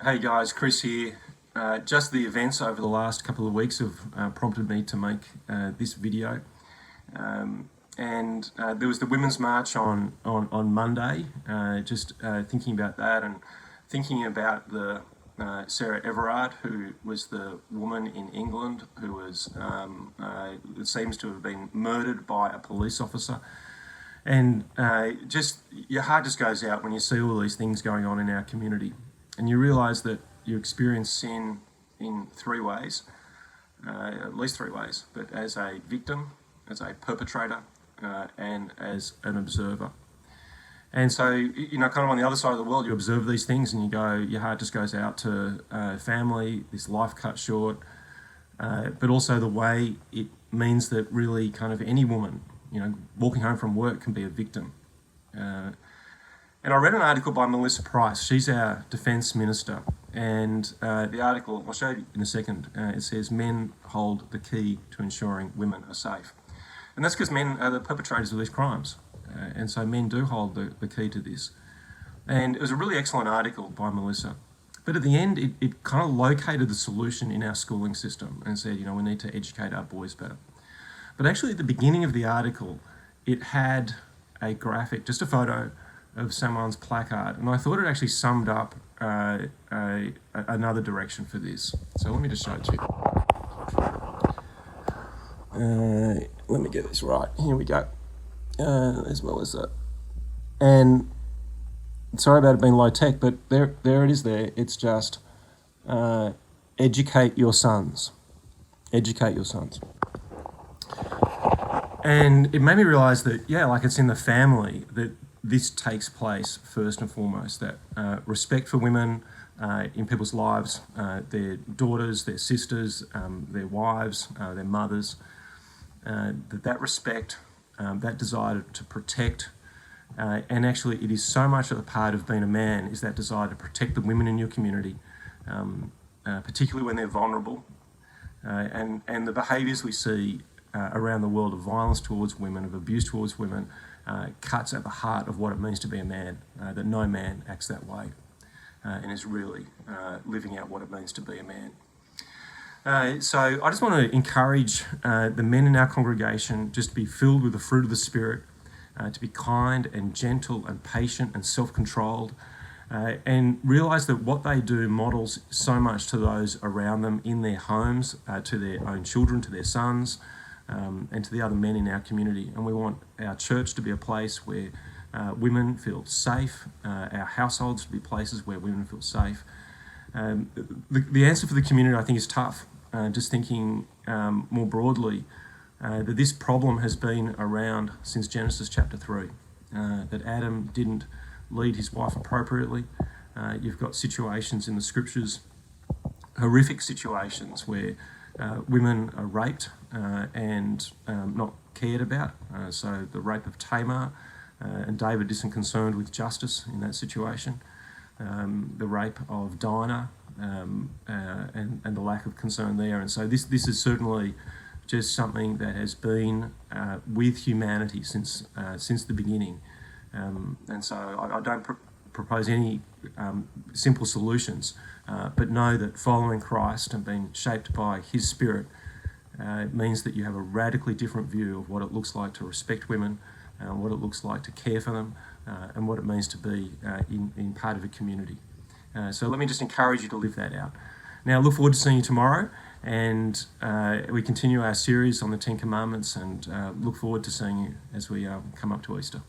Hey guys, Chris here. Just the events over the last couple of weeks have prompted me to make this video. And there was the Women's March on Monday, just thinking about that and thinking about the Sarah Everard, who was the woman in England who was, it seems to have been murdered by a police officer. And just your heart just goes out when you see all these things going on in our community. And you realise that you experience sin in three ways, at least three ways, but as a victim, as a perpetrator, and as an observer. And so, kind of on the other side of the world, you observe these things and you go, your heart just goes out to family, this life cut short, but also the way it means that really kind of any woman, walking home from work can be a victim. And I read an article by Melissa Price. She's our Defence Minister. And the article, I'll show you in a second, it says men hold the key to ensuring women are safe. And that's because men are the perpetrators of these crimes. And so men do hold the key to this. And it was a really excellent article by Melissa. But at the end, it kind of located the solution in our schooling system and said, we need to educate our boys better. But actually at the beginning of the article, it had a graphic, just a photo of someone's placard, and I thought it actually summed up another direction for this. So let me just show it to you. Let me get this right. Here we go. There's Melissa. And sorry about it being low tech, but there it is there. It's just educate your sons. Educate your sons. And it made me realise that, it's in the family that this takes place first and foremost, that respect for women in people's lives, their daughters, their sisters, their wives, their mothers, that respect, that desire to protect, and actually it is so much of a part of being a man is that desire to protect the women in your community, particularly when they're vulnerable, and the behaviours we see around the world of violence towards women, of abuse towards women, cuts at the heart of what it means to be a man, that no man acts that way and is really living out what it means to be a man. So I just want to encourage the men in our congregation just to be filled with the fruit of the Spirit, to be kind and gentle and patient and self-controlled, and realise that what they do models so much to those around them in their homes, to their own children, to their sons, and to the other men in our community. And we want our church to be a place where women feel safe, our households to be places where women feel safe. The answer for the community, I think, is tough. Just thinking more broadly, that this problem has been around since Genesis chapter 3, that Adam didn't lead his wife appropriately. You've got situations in the scriptures, horrific situations where women are raped and not cared about. So the rape of Tamar, and David isn't concerned with justice in that situation. The rape of Dinah, and the lack of concern there. And so this is certainly just something that has been with humanity since the beginning. And so I don't propose any simple solutions, but know that following Christ and being shaped by His Spirit means that you have a radically different view of what it looks like to respect women, what it looks like to care for them, and what it means to be in part of a community. So let me just encourage you to live that out. Now, look forward to seeing you tomorrow, and we continue our series on the Ten Commandments, and look forward to seeing you as we come up to Easter.